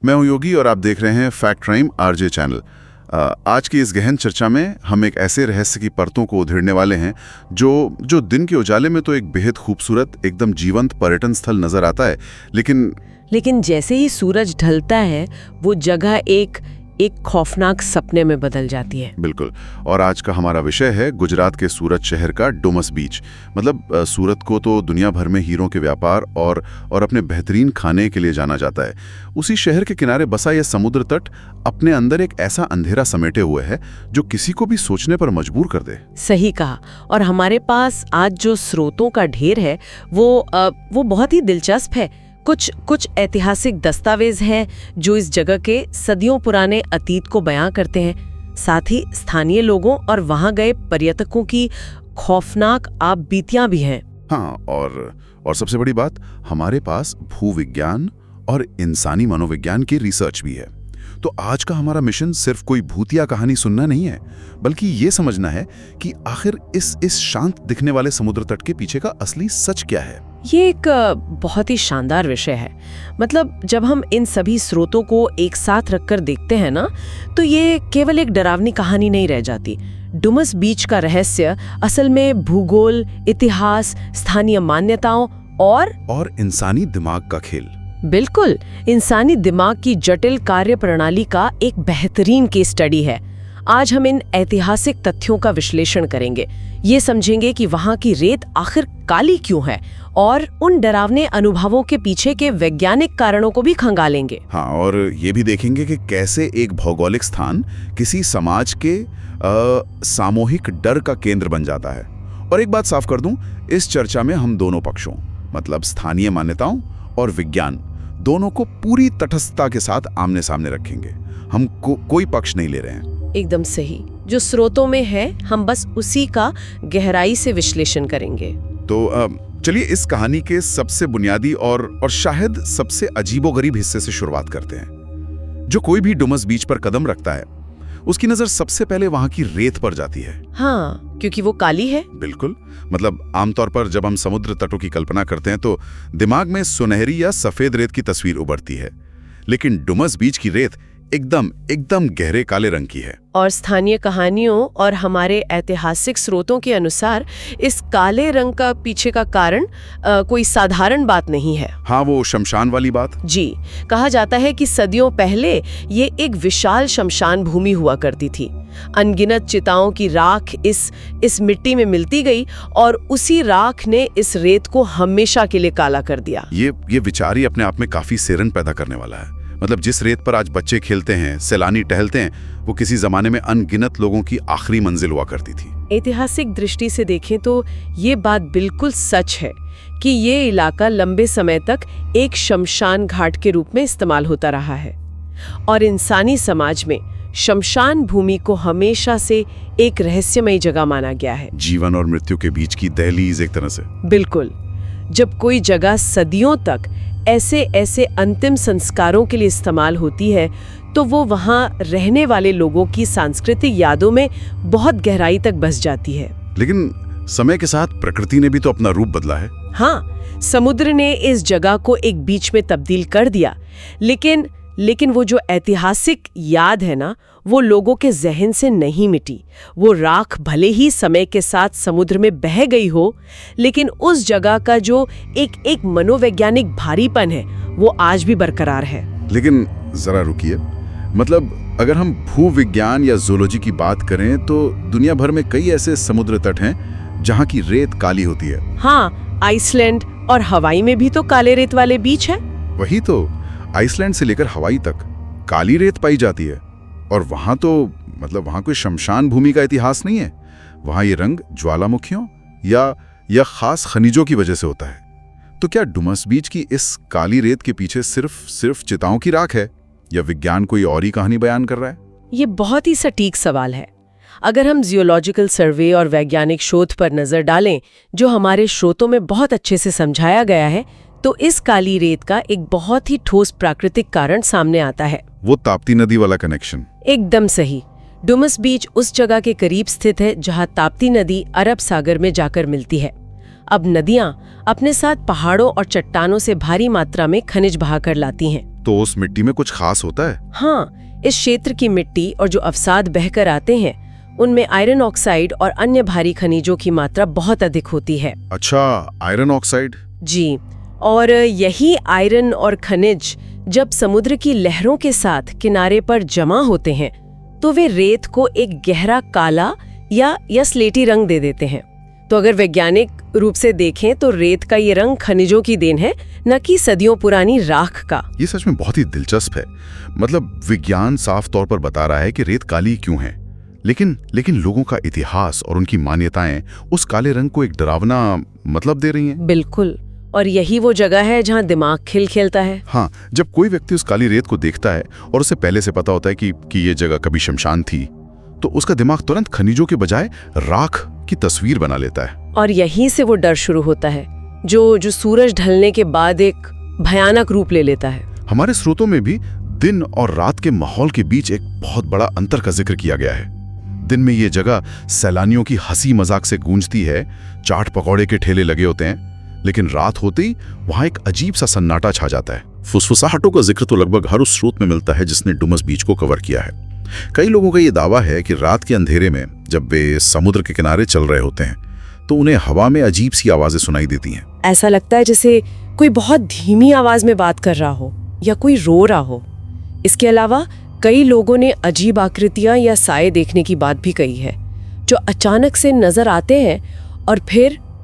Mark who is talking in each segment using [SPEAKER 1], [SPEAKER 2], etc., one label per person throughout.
[SPEAKER 1] मैं हूं योगी और आप देख रहे हैं फैक्ट टाइम आरजे चैनल। आज की इस गहन चर्चा में हम एक ऐसे रहस्य की परतों को उधेड़ने वाले हैं जो दिन के उजाले में तो एक बेहद खूबसूरत, एकदम जीवंत पर्यटन स्थल नजर आता है, लेकिन
[SPEAKER 2] जैसे ही सूरज ढलता है वो जगह एक खौफनाक सपने में बदल जाती है।
[SPEAKER 1] बिल्कुल। और आज का हमारा विषय है गुजरात के सूरत शहर का डुमस बीच। मतलब सूरत को तो दुनिया भर में हीरों के व्यापार और अपने बेहतरीन खाने के लिए जाना जाता है। उसी शहर के किनारे बसा यह समुद्र तट अपने अंदर एक ऐसा अंधेरा समेटे हुए है जो किसी को भी सोचने पर मजबूर कर दे।
[SPEAKER 2] सही कहा। और हमारे पास आज जो स्रोतों का ढेर है वो बहुत ही दिलचस्प है। कुछ ऐतिहासिक दस्तावेज हैं जो इस जगह के सदियों पुराने अतीत को बयां करते हैं। साथ ही स्थानीय लोगों और वहां गए पर्यटकों की खौफनाक आपबीतियां भी हैं।
[SPEAKER 1] हाँ, और सबसे बड़ी बात, हमारे पास भूविज्ञान और इंसानी मनोविज्ञान की रिसर्च भी है। तो आज का हमारा मिशन सिर्फ कोई भूतिया कहानी सुनना नहीं है, बल्कि ये समझना है कि आखिर इस शांत दिखने वाले समुद्र तट के पीछे का असली सच क्या है।
[SPEAKER 2] ये एक बहुत ही शानदार विषय है। मतलब जब हम इन सभी स्रोतों को एक साथ रखकर देखते हैं ना, तो ये केवल एक डरावनी कहानी नहीं रह जाती। डुमस बीच का रहस्य असल में भूगोल, इतिहास, स्थानीय मान्यताओं और
[SPEAKER 1] इंसानी दिमाग का खेल।
[SPEAKER 2] बिल्कुल, इंसानी दिमाग की जटिल कार्य प्रणाली का एक बेहतरीन केस स्टडी है। आज हम इन ऐतिहासिक तथ्यों का विश्लेषण करेंगे, ये समझेंगे कि वहां की रेत आखिर काली क्यों है और उन डरावने अनुभवों के पीछे के वैज्ञानिक कारणों को भी खंगालेंगे।
[SPEAKER 1] हाँ, और ये भी देखेंगे कि कैसे एक भौगोलिक स्थान किसी समाज के सामूहिक डर का केंद्र बन जाता है। और एक बात साफ कर दूं, इस चर्चा में हम दोनों पक्षों, मतलब स्थानीय मान्यताओं और विज्ञान, दोनों को पूरी तटस्थता के साथ आमने सामने रखेंगे। हम कोई पक्ष नहीं ले रहे हैं।
[SPEAKER 2] एकदम सही। जो स्रोतों में है हम बस उसी का गहराई से विश्लेषण करेंगे।
[SPEAKER 1] तो चलिए इस कहानी के सबसे बुनियादी और शायद सबसे अजीबोगरीब हिस्से से शुरुआत करते हैं। जो कोई भी डुमस बीच पर कदम रखता है उसकी नजर सबसे पहले वहां की रेत पर जाती है।
[SPEAKER 2] हाँ, क्योंकि वो काली है।
[SPEAKER 1] बिल्कुल। मतलब आमतौर पर जब हम समुद्र तटों की कल्पना करते हैं तो दिमाग में सुनहरी या सफेद रेत की तस्वीर उभरती है, लेकिन डुमस बीच की रेत एकदम गहरे काले रंग की है।
[SPEAKER 2] और स्थानीय कहानियों और हमारे ऐतिहासिक स्रोतों के अनुसार इस काले रंग का पीछे का कारण कोई साधारण बात नहीं है।
[SPEAKER 1] हाँ, वो शमशान वाली बात।
[SPEAKER 2] जी, कहा जाता है कि सदियों पहले ये एक विशाल शमशान भूमि हुआ करती थी। अनगिनत चिताओं की राख इस मिट्टी में मिलती गई और उसी राख ने इस रेत को हमेशा के लिए काला कर दिया।
[SPEAKER 1] ये विचार ही अपने आप में काफी सेरन पैदा करने वाला है। मतलब जिस रेत पर आज बच्चे खेलते हैं, सैलानी टहलते हैं, वो किसी जमाने में अनगिनत लोगों की आखिरी मंजिल हुआ करती थी।
[SPEAKER 2] ऐतिहासिक दृष्टि से देखें तो ये बात बिल्कुल सच है कि ये इलाका लंबे समय तक एक शमशान घाट के रूप में इस्तेमाल होता रहा है और इंसानी समाज में शमशान भूमि को हमेशा से एक रहस्यमयी जगह माना गया है।
[SPEAKER 1] जीवन और मृत्यु के बीच की दहलीज एक तरह से।
[SPEAKER 2] बिल्कुल। जब कोई जगह सदियों तक ऐसे अंतिम संस्कारों के लिए इस्तेमाल होती है तो वो वहाँ रहने वाले लोगों की सांस्कृतिक यादों में बहुत गहराई तक बस जाती है।
[SPEAKER 1] लेकिन समय के साथ प्रकृति ने भी तो अपना रूप बदला है।
[SPEAKER 2] हाँ, समुद्र ने इस जगह को एक बीच में तब्दील कर दिया, लेकिन वो जो ऐतिहासिक याद है ना, वो लोगों के जहन से नहीं मिटी। वो राख भले ही समय के साथ समुद्र में बह गई हो, लेकिन उस जगह का जो एक मनोवैज्ञानिक भारीपन है वो आज भी बरकरार है।
[SPEAKER 1] लेकिन जरा रुकिए, मतलब अगर हम भूविज्ञान या ज़ूलॉजी की बात करें तो दुनिया भर में कई ऐसे समुद्र तट हैं जहाँ की रेत काली होती है।
[SPEAKER 2] हाँ, आइसलैंड और हवाई में भी तो काले रेत वाले बीच है।
[SPEAKER 1] वही तो, आइसलैंड से लेकर हवाई तक काली रेत पाई जाती है। और वहां तो मतलब वहां कोई शमशान भूमि का इतिहास नहीं है। वहां ये रंग ज्वालामुखियों या खास खनिजों की वजह से होता है। तो क्या डुमस बीच की इस काली रेत के पीछे सिर्फ चिताओं की राख है या विज्ञान कोई और ही कहानी बयान कर रहा है?
[SPEAKER 2] ये बहुत ही सटीक सवाल है। अगर हम जियोलॉजिकल सर्वे और वैज्ञानिक शोध पर नजर डालें, जो हमारे स्रोतों में बहुत अच्छे से समझाया गया है, तो इस काली रेत का एक बहुत ही ठोस प्राकृतिक कारण सामने आता है।
[SPEAKER 1] वो ताप्ती नदी वाला कनेक्शन।
[SPEAKER 2] एकदम सही। डुमस बीच उस जगह के करीब स्थित है जहां ताप्ती नदी अरब सागर में जाकर मिलती है। अब नदियां अपने साथ पहाड़ों और चट्टानों से भारी मात्रा में खनिज बहाकर लाती हैं।
[SPEAKER 1] तो उस मिट्टी में कुछ खास होता है?
[SPEAKER 2] हाँ, इस क्षेत्र की मिट्टी और जो अवसाद बहकर आते हैं उनमें आयरन ऑक्साइड और अन्य भारी खनिजों की मात्रा बहुत अधिक होती है।
[SPEAKER 1] अच्छा, आयरन ऑक्साइड?
[SPEAKER 2] जी, और यही आयरन और खनिज जब समुद्र की लहरों के साथ किनारे पर जमा होते हैं तो वे रेत को एक गहरा काला या स्लेटी रंग दे देते हैं। तो अगर वैज्ञानिक रूप से देखें तो रेत का ये रंग खनिजों की देन है, न कि सदियों पुरानी राख का।
[SPEAKER 1] ये सच में बहुत ही दिलचस्प है। मतलब विज्ञान साफ तौर पर बता रहा है कि रेत काली क्यों है, लेकिन लोगों का इतिहास और उनकी मान्यताएं उस काले रंग को एक डरावना मतलब दे रही हैं।
[SPEAKER 2] बिल्कुल, और यही वो जगह है जहां दिमाग खेलता है।
[SPEAKER 1] हाँ, जब कोई व्यक्ति उस काली रेत को देखता है और उसे पहले से पता होता है कि ये जगह कभी शमशान थी, तो उसका दिमाग तुरंत खनिजों के बजाय राख की तस्वीर बना लेता है।
[SPEAKER 2] और यहीं से वो डर शुरू होता है जो सूरज ढलने के बाद एक भयानक रूप ले लेता है।
[SPEAKER 1] हमारे स्रोतों में भी दिन और रात के माहौल के बीच एक बहुत बड़ा अंतर का जिक्र किया गया है। दिन में ये जगह सैलानियों की हंसी मजाक से गूंजती है, चाट पकौड़े के ठेले लगे होते हैं, लेकिन रात होते ही वहां एक अजीब सा सन्नाटा छा जाता है। फुसफुसाहटों का जिक्र तो लगभग हर उस स्रोत में मिलता है जिसने डुमस बीच को कवर किया है। कई लोगों का ये दावा है कि रात के अंधेरे में जब वे समुद्र के किनारे चल रहे होते हैं तो उन्हें हवा में अजीब सी आवाजें सुनाई देती हैं।
[SPEAKER 2] ऐसा लगता है जैसे कोई बहुत धीमी आवाज में बात कर रहा हो या कोई रो रहा हो। इसके अलावा कई लोगों ने अजीब आकृतियां या साए देखने की बात भी कही है, जो अचानक से नजर आते हैं और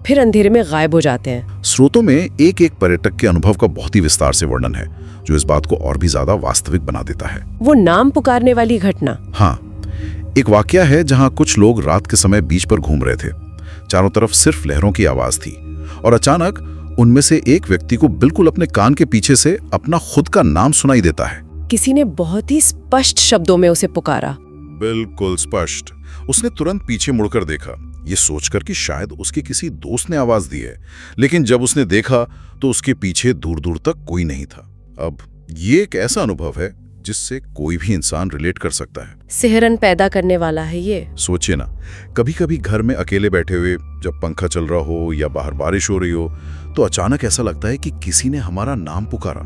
[SPEAKER 2] फिर अंधेरे में गायब हो जाते हैं।
[SPEAKER 1] स्रोतों में एक पर्यटक के अनुभव का बहुत ही विस्तार से वर्णन है, जो इस बात को और भी ज्यादा वास्तविक बना देता है।
[SPEAKER 2] वो नाम पुकारने वाली घटना।
[SPEAKER 1] हाँ, एक वाकया है जहां कुछ लोग रात के समय बीच पर घूम रहे थे। चारों तरफ सिर्फ लहरों की आवाज थी और अचानक उनमें से एक व्यक्ति को बिल्कुल अपने कान के पीछे से अपना खुद का नाम सुनाई देता है।
[SPEAKER 2] किसी ने बहुत ही स्पष्ट शब्दों में उसे पुकारा।
[SPEAKER 1] बिल्कुल स्पष्ट। उसने तुरंत पीछे मुड़कर देखा, ये सोचकर कि शायद उसके किसी दोस्त ने आवाज दी है, लेकिन जब उसने देखा तो उसके पीछे दूर दूर तक कोई नहीं था। अब ये एक ऐसा अनुभव है जिससे कोई भी इंसान रिलेट कर सकता है।
[SPEAKER 2] सिहरन पैदा करने वाला है ये।
[SPEAKER 1] सोचिए ना, कभी कभी घर में अकेले बैठे हुए जब पंखा चल रहा हो या बाहर बारिश हो रही हो तो अचानक ऐसा लगता है कि किसी ने हमारा नाम पुकारा,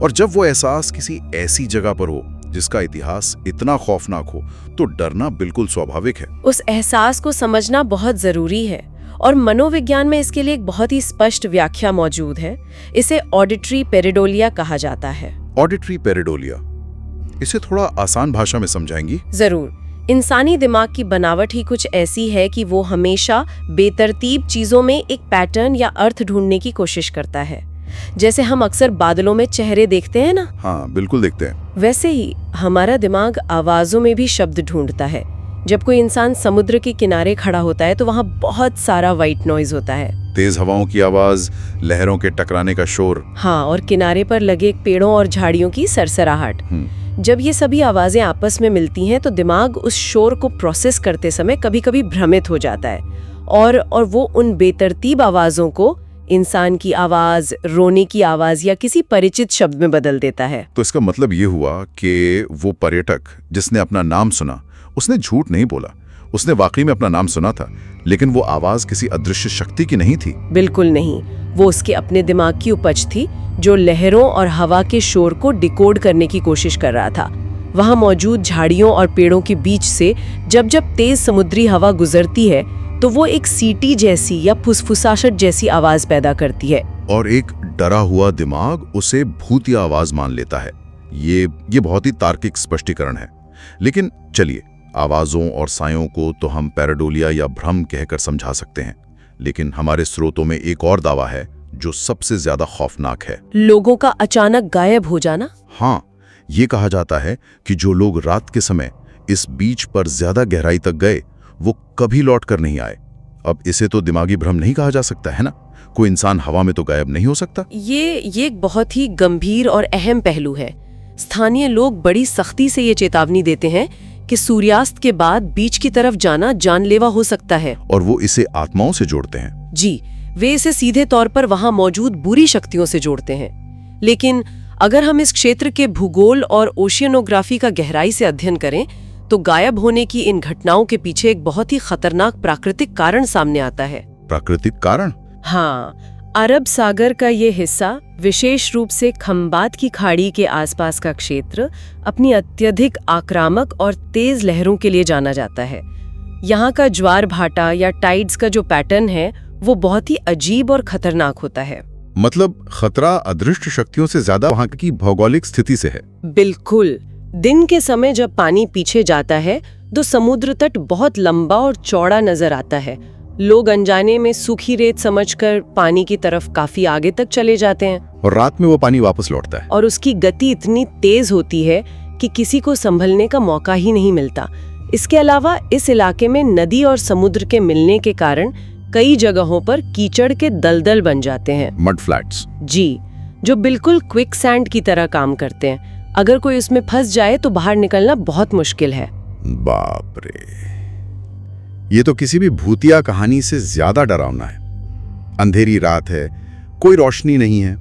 [SPEAKER 1] और जब वो एहसास किसी ऐसी जगह पर हो जिसका इतिहास इतना खौफनाक हो तो डरना बिल्कुल स्वाभाविक है।
[SPEAKER 2] उस एहसास को समझना बहुत जरूरी है और मनोविज्ञान में इसके लिए एक बहुत ही स्पष्ट व्याख्या मौजूद है। इसे ऑडिटरी पेरेडोलिया कहा जाता है।
[SPEAKER 1] ऑडिटरी पेरेडोलिया, इसे थोड़ा आसान भाषा में समझाएंगी?
[SPEAKER 2] जरूर। इंसानी दिमाग की बनावट ही कुछ ऐसी है कि वो हमेशा बेतरतीब चीजों में एक पैटर्न या अर्थ ढूंढने की कोशिश करता है। जैसे हम अक्सर बादलों में चेहरे देखते हैं ना।
[SPEAKER 1] हाँ, बिल्कुल देखते हैं।
[SPEAKER 2] वैसे ही हमारा दिमाग आवाजों में भी शब्द ढूंढता है। जब कोई इंसान समुद्र के किनारे खड़ा होता है तो वहाँ बहुत सारा व्हाइट नॉइज होता है।
[SPEAKER 1] तेज हवाओं की आवाज, लहरों के टकराने का शोर।
[SPEAKER 2] हाँ, और किनारे पर लगे पेड़ों और झाड़ियों की सरसराहट। जब ये सभी आवाजें आपस में मिलती हैं तो दिमाग उस शोर को प्रोसेस करते समय कभी-कभी भ्रमित हो जाता है और वो उन बेतरतीब आवाजों को इंसान की आवाज, रोने की आवाज या किसी परिचित शब्द में बदल देता है।
[SPEAKER 1] तो इसका मतलब ये हुआ कि वो पर्यटक जिसने अपना नाम सुना उसने झूठ नहीं बोला, उसने वाकई में अपना नाम सुना था, लेकिन वो आवाज किसी अदृश्य शक्ति की नहीं थी।
[SPEAKER 2] बिल्कुल नहीं, वो उसके अपने दिमाग की उपज थी जो लहरों और हवा के शोर को डिकोड करने की कोशिश कर रहा था। वहां मौजूद झाड़ियों और पेड़ों के बीच से जब तेज समुद्री हवा गुजरती है तो वो एक सीटी जैसी या फुसफुसाहट जैसी आवाज पैदा करती है,
[SPEAKER 1] और एक डरा हुआ दिमाग उसे भूतिया आवाज मान लेता है। ये बहुत ही तार्किक स्पष्टीकरण है। लेकिन चलिए, आवाजों और सायों को तो हम पैराडोलिया या भ्रम कहकर समझा सकते हैं, लेकिन हमारे स्रोतों में एक और दावा है जो सबसे ज्यादा खौफनाक है।
[SPEAKER 2] लोगों का अचानक गायब हो जाना।
[SPEAKER 1] हाँ, ये कहा जाता है कि जो लोग रात के समय इस बीच पर ज्यादा गहराई तक गए वो कभी लौट कर नहीं आए। अब इसे तो दिमागी भ्रम नहीं कहा जा सकता है ना, कोई इंसान हवा में तो गायब नहीं हो सकता।
[SPEAKER 2] ये एक बहुत ही गंभीर और अहम पहलू है। स्थानीय लोग बड़ी सख्ती से ये चेतावनी देते हैं कि सूर्यास्त के बाद बीच की तरफ जाना जानलेवा हो सकता है, और
[SPEAKER 1] वो इसे आत्माओं से जोड़ते हैं।
[SPEAKER 2] जी, वे इसे सीधे तौर पर वहां मौजूद बुरी शक्तियों से जोड़ते हैं। लेकिन अगर हम इस क्षेत्र के भूगोल और ओशियनोग्राफी का गहराई से अध्ययन करें तो गायब होने की इन घटनाओं के पीछे एक बहुत ही खतरनाक प्राकृतिक कारण सामने आता है।
[SPEAKER 1] प्राकृतिक कारण?
[SPEAKER 2] हाँ, अरब सागर का ये हिस्सा, विशेष रूप से खंबात की खाड़ी के आसपास का क्षेत्र, अपनी अत्यधिक आक्रामक और तेज लहरों के लिए जाना जाता है। यहाँ का ज्वार भाटा या टाइड्स का जो पैटर्न है वो बहुत ही अजीब और खतरनाक होता है।
[SPEAKER 1] मतलब खतरा अदृश्य शक्तियों से ज्यादा वहां की भौगोलिक स्थिति से है।
[SPEAKER 2] बिल्कुल। दिन के समय जब पानी पीछे जाता है तो समुद्र तट बहुत लंबा और चौड़ा नजर आता है। लोग अनजाने में सूखी रेत समझकर पानी की तरफ काफी आगे तक चले जाते हैं,
[SPEAKER 1] और रात में वो पानी वापस लौटता है।
[SPEAKER 2] और उसकी गति इतनी तेज होती है कि किसी को संभलने का मौका ही नहीं मिलता। इसके अलावा इस इलाके में नदी और समुद्र के मिलने के कारण कई जगहों पर कीचड़ के दलदल बन जाते हैं,
[SPEAKER 1] मड फ्लैट्स।
[SPEAKER 2] जी, जो बिल्कुल क्विक सैंड की तरह काम करते हैं। अगर कोई उसमें फंस जाए तो बाहर निकलना बहुत मुश्किल है।
[SPEAKER 1] बाप रे, ये तो किसी भी भूतिया कहानी से ज्यादा डरावना है। अंधेरी रात है, कोई रोशनी नहीं है,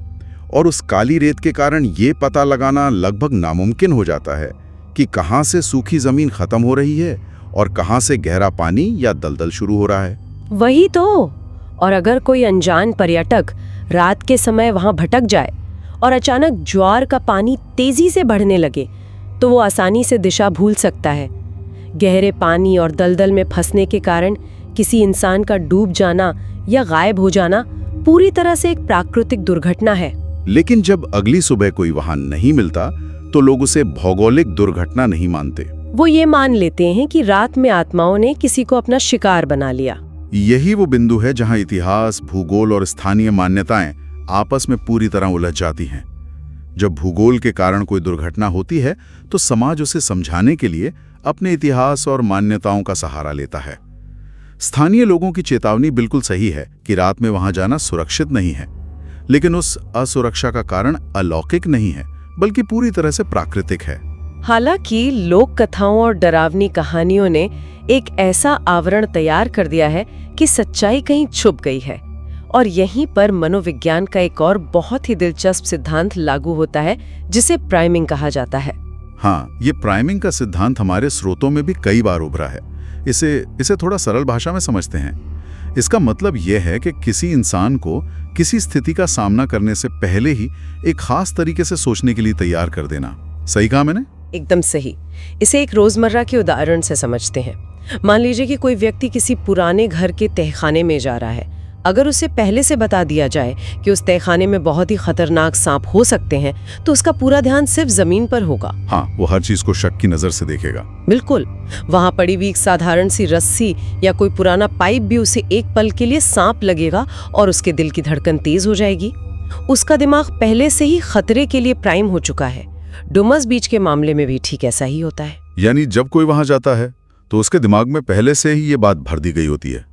[SPEAKER 1] और उस काली रेत के कारण ये पता लगाना लगभग नामुमकिन हो जाता है कि कहां से सूखी जमीन खत्म हो रही है और कहां से गहरा पानी या दलदल शुरू हो रहा है।
[SPEAKER 2] वही तो। और अगर कोई अनजान पर्यटक रात के समय वहां भटक जाए और अचानक ज्वार का पानी तेजी से बढ़ने लगे तो वो आसानी से दिशा भूल सकता है। गहरे पानी और दलदल में फंसने के कारण किसी इंसान का डूब जाना या गायब हो जाना पूरी तरह से एक प्राकृतिक दुर्घटना है।
[SPEAKER 1] लेकिन जब अगली सुबह कोई वहां नहीं मिलता तो लोग उसे भौगोलिक दुर्घटना नहीं मानते।
[SPEAKER 2] वो ये मान लेते हैं कि रात में आत्माओं ने किसी को अपना शिकार बना लिया।
[SPEAKER 1] यही वो बिंदु है जहां इतिहास, भूगोल और स्थानीय मान्यताएं आपस में पूरी तरह उलझ जाती हैं। जब भूगोल के कारण कोई दुर्घटना होती है तो समाज उसे समझाने के लिए अपने इतिहास और मान्यताओं का सहारा लेता है। स्थानीय लोगों की चेतावनी बिल्कुल सही है कि रात में वहां जाना सुरक्षित नहीं है, लेकिन उस असुरक्षा का कारण अलौकिक नहीं है बल्कि पूरी तरह से प्राकृतिक है।
[SPEAKER 2] हालांकि लोक कथाओं और डरावनी कहानियों ने एक ऐसा आवरण तैयार कर दिया है कि सच्चाई कहीं छुप गई है, और यहीं पर मनोविज्ञान का एक और बहुत ही दिलचस्प सिद्धांत लागू होता है जिसे प्राइमिंग कहा जाता है।
[SPEAKER 1] हाँ, ये प्राइमिंग का सिद्धांत हमारे स्रोतों में भी कई बार उभरा है। इसे थोड़ा सरल भाषा में समझते हैं। इसका मतलब यह है कि किसी इंसान को किसी स्थिति का सामना करने से पहले ही एक खास तरीके से सोचने के लिए तैयार कर देना। सही कहा मैंने?
[SPEAKER 2] एकदम सही। इसे एक रोजमर्रा के उदाहरण से समझते हैं। मान लीजिए कि कोई व्यक्ति किसी पुराने घर के तहखाने में जा रहा है। अगर उसे पहले से बता दिया जाए कि उस तहखाने में बहुत ही खतरनाक सांप हो सकते हैं तो उसका पूरा ध्यान सिर्फ जमीन पर होगा।
[SPEAKER 1] हाँ, वो हर चीज को शक की नजर से देखेगा।
[SPEAKER 2] बिल्कुल। वहां पड़ी हुई एक साधारण सी रस्सी या कोई पुराना पाइप भी उसे एक पल के लिए सांप लगेगा और उसके दिल की धड़कन तेज हो जाएगी। उसका दिमाग पहले से ही खतरे के लिए प्राइम हो चुका है। डुमस बीच के मामले में भी ठीक ऐसा ही होता है।
[SPEAKER 1] यानी जब कोई वहां जाता है तो उसके दिमाग में पहले से ही ये बात भर दी गई होती है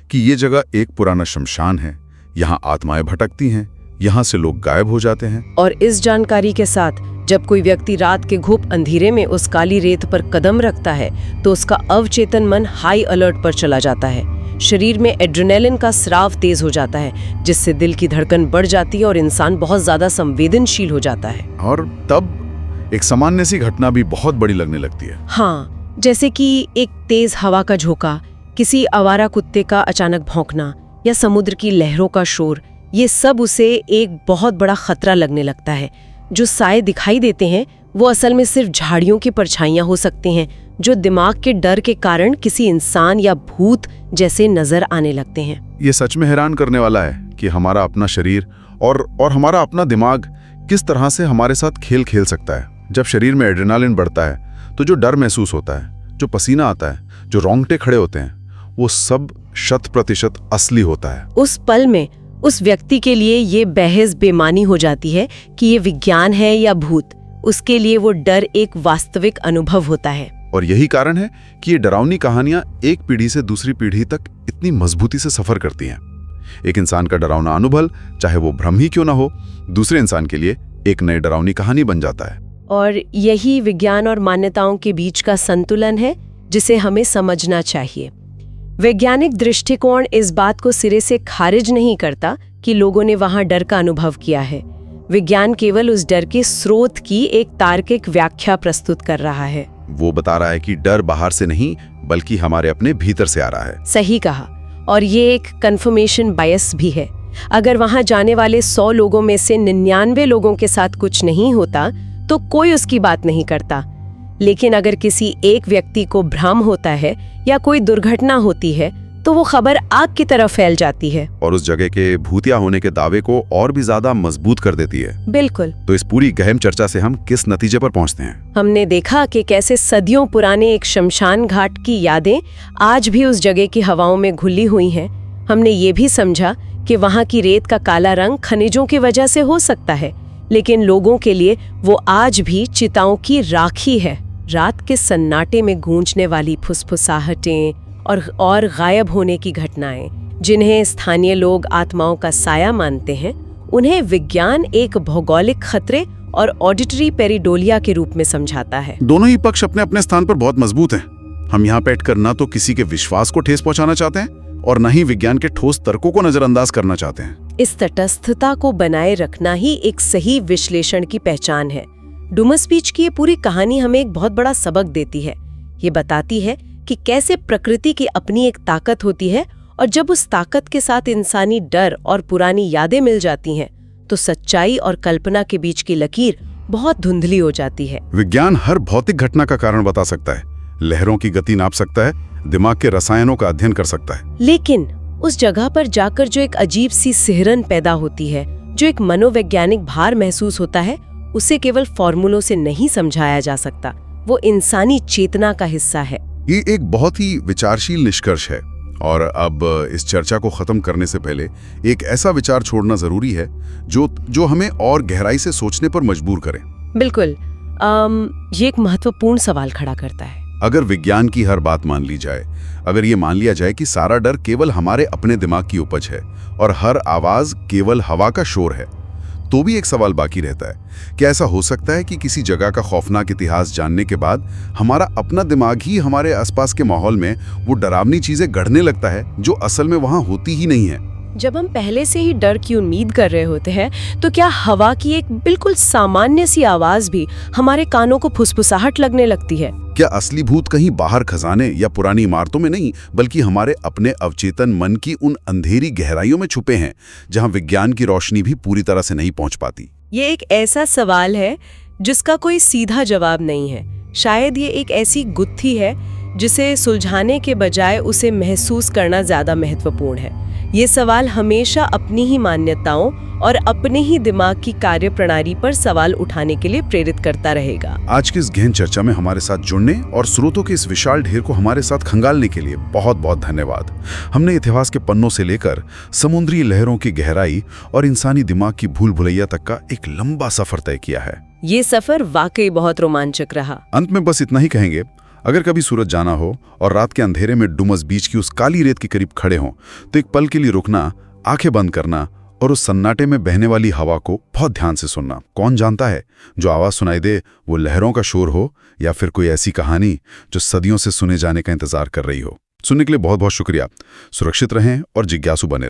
[SPEAKER 1] कि ये जगह एक पुराना शमशान है, यहाँ आत्माएं भटकती हैं, यहाँ से लोग गायब हो जाते हैं।
[SPEAKER 2] और इस जानकारी के साथ जब कोई व्यक्ति रात के घुप अंधेरे में उस काली रेत पर कदम रखता है तो उसका अवचेतन मन हाई अलर्ट पर चला जाता है। शरीर में एड्रेनालिन का स्राव तेज हो जाता है, जिससे दिल की धड़कन बढ़ जाती है और इंसान बहुत ज्यादा संवेदनशील हो जाता है।
[SPEAKER 1] और तब एक सामान्य सी घटना भी बहुत बड़ी लगने लगती है।
[SPEAKER 2] हाँ, जैसे कि एक तेज हवा का झोंका, किसी आवारा कुत्ते का अचानक भौंकना या समुद्र की लहरों का शोर, ये सब उसे एक बहुत बड़ा खतरा लगने लगता है। जो साए दिखाई देते हैं वो असल में सिर्फ झाड़ियों की परछाइयां हो सकती हैं, जो दिमाग के डर के कारण किसी इंसान या भूत जैसे नजर आने लगते हैं।
[SPEAKER 1] ये सच में हैरान करने वाला है कि हमारा अपना शरीर और हमारा अपना दिमाग किस तरह से हमारे साथ खेल खेल सकता है। जब शरीर में एड्रेनालिन बढ़ता है तो जो डर महसूस होता है, जो पसीना आता है, जो रोंगटे खड़े होते हैं, वो सब 100% असली होता है।
[SPEAKER 2] उस पल में उस व्यक्ति के लिए ये बहस बेमानी हो जाती है कि ये विज्ञान है या भूत। उसके लिए वो डर एक वास्तविक अनुभव होता है।
[SPEAKER 1] और यही कारण है कि ये डरावनी कहानियां एक पीढ़ी से दूसरी पीढ़ी तक इतनी मजबूती से सफर करती हैं। एक इंसान का डरावना अनुभव, चाहे वो भ्रम ही क्यों ना हो, दूसरे इंसान के लिए एक नई डरावनी कहानी बन जाता है।
[SPEAKER 2] और यही विज्ञान और मान्यताओं के बीच का संतुलन है जिसे हमें समझना चाहिए। वैज्ञानिक दृष्टिकोण इस बात को सिरे से खारिज नहीं करता कि लोगों ने वहां डर का अनुभव किया है। विज्ञान केवल उस डर के स्रोत की एक तार्किक व्याख्या प्रस्तुत कर रहा है।
[SPEAKER 1] वो बता रहा है कि डर बाहर से नहीं बल्कि हमारे अपने भीतर से आ रहा है।
[SPEAKER 2] सही कहा। और ये एक कन्फर्मेशन बायस भी है। अगर वहां जाने वाले 100 लोगों में से 99 लोगों के साथ कुछ नहीं होता तो कोई उसकी बात नहीं करता। लेकिन अगर किसी एक व्यक्ति को भ्रम होता है या कोई दुर्घटना होती है तो वो खबर आग की तरह फैल जाती है
[SPEAKER 1] और उस जगह के भूतिया होने के दावे को और भी ज्यादा मजबूत कर देती है।
[SPEAKER 2] बिल्कुल।
[SPEAKER 1] तो इस पूरी गहन चर्चा से हम किस नतीजे पर पहुंचते हैं?
[SPEAKER 2] हमने देखा कि कैसे सदियों पुराने एक शमशान घाट की यादें आज भी उस जगह की हवाओं में घुली हुई हैं। हमने ये भी समझा कि वहाँ की रेत का काला रंग खनिजों की वजह से हो सकता है, लेकिन लोगों के लिए वो आज भी चिताओं की राखी है। रात के सन्नाटे में गूंजने वाली फुसफुसाहटें और गायब होने की घटनाएं, जिन्हें स्थानीय लोग आत्माओं का साया मानते हैं, उन्हें विज्ञान एक भौगोलिक खतरे और ऑडिटरी पेरिडोलिया के रूप में समझाता है।
[SPEAKER 1] दोनों ही पक्ष अपने अपने स्थान पर बहुत मजबूत हैं। हम यहाँ बैठकर ना तो किसी के विश्वास को ठेस पहुंचाना चाहते हैं और न ही विज्ञान के ठोस तर्कों को नजरअंदाज करना चाहते हैं।
[SPEAKER 2] इस तटस्थता को बनाए रखना ही एक सही विश्लेषण की पहचान है। डुमस बीच की ये पूरी कहानी हमें एक बहुत बड़ा सबक देती है। ये बताती है कि कैसे प्रकृति की अपनी एक ताकत होती है और जब उस ताकत के साथ इंसानी डर और पुरानी यादें मिल जाती हैं तो सच्चाई और कल्पना के बीच की लकीर बहुत धुंधली हो जाती है।
[SPEAKER 1] विज्ञान हर भौतिक घटना का कारण बता सकता है, लहरों की गति नाप सकता है, दिमाग के रसायनों का अध्ययन कर सकता है,
[SPEAKER 2] लेकिन उस जगह पर जाकर जो एक अजीब सी सिहरन पैदा होती है, जो एक मनोवैज्ञानिक भार महसूस होता है, उसे केवल फॉर्मूलों से नहीं समझाया जा सकता। वो इंसानी चेतना का हिस्सा है।
[SPEAKER 1] ये एक बहुत ही विचारशील निष्कर्ष है। और अब इस चर्चा को खत्म करने से पहले एक ऐसा विचार छोड़ना जरूरी है जो हमें और गहराई से सोचने पर मजबूर करे।
[SPEAKER 2] बिल्कुल। ये एक महत्वपूर्ण सवाल खड़ा करता है।
[SPEAKER 1] अगर विज्ञान की हर बात मान ली जाए, अगर ये मान लिया जाए कि सारा डर केवल हमारे अपने दिमाग की उपज है और हर आवाज केवल हवा का शोर है, तो भी एक सवाल बाकी रहता है। क्या ऐसा हो सकता है कि किसी जगह का खौफनाक इतिहास जानने के बाद हमारा अपना दिमाग ही हमारे आसपास के माहौल में वो डरावनी चीजें गढ़ने लगता है जो असल में वहां होती ही नहीं है?
[SPEAKER 2] जब हम पहले से ही डर की उम्मीद कर रहे होते हैं तो क्या हवा की एक बिल्कुल सामान्य सी आवाज भी हमारे कानों को फुसफुसाहट लगने लगती है?
[SPEAKER 1] क्या असली भूत कहीं बाहर खजाने या पुरानी इमारतों में नहीं, बल्कि हमारे अपने अवचेतन मन की उन अंधेरी गहराइयों में छुपे हैं जहां विज्ञान की रोशनी भी पूरी तरह से नहीं पहुंच पाती?
[SPEAKER 2] ये एक ऐसा सवाल है जिसका कोई सीधा जवाब नहीं है। शायद ये एक ऐसी गुत्थी है जिसे सुलझाने के बजाय उसे महसूस करना ज्यादा महत्वपूर्ण है। ये सवाल हमेशा अपनी ही मान्यताओं और अपने ही दिमाग की कार्यप्रणाली पर सवाल उठाने के लिए प्रेरित करता रहेगा।
[SPEAKER 1] आज की इस गहन चर्चा में हमारे साथ जुड़ने और स्रोतों के इस विशाल ढेर को हमारे साथ खंगालने के लिए बहुत बहुत धन्यवाद। हमने इतिहास के पन्नों से लेकर समुद्री लहरों की गहराई और इंसानी दिमाग की भूल भुलैया तक का एक लंबा सफर तय किया है।
[SPEAKER 2] ये सफर वाकई बहुत रोमांचक रहा।
[SPEAKER 1] अंत में बस इतना ही कहेंगे, अगर कभी सूरज जाना हो और रात के अंधेरे में डुमस बीच की उस काली रेत के करीब खड़े हों तो एक पल के लिए रुकना, आंखें बंद करना और उस सन्नाटे में बहने वाली हवा को बहुत ध्यान से सुनना। कौन जानता है, जो आवाज सुनाई दे वो लहरों का शोर हो या फिर कोई ऐसी कहानी जो सदियों से सुने जाने का इंतजार कर रही हो। सुनने के लिए बहुत बहुत शुक्रिया। सुरक्षित रहें और जिज्ञासु बने।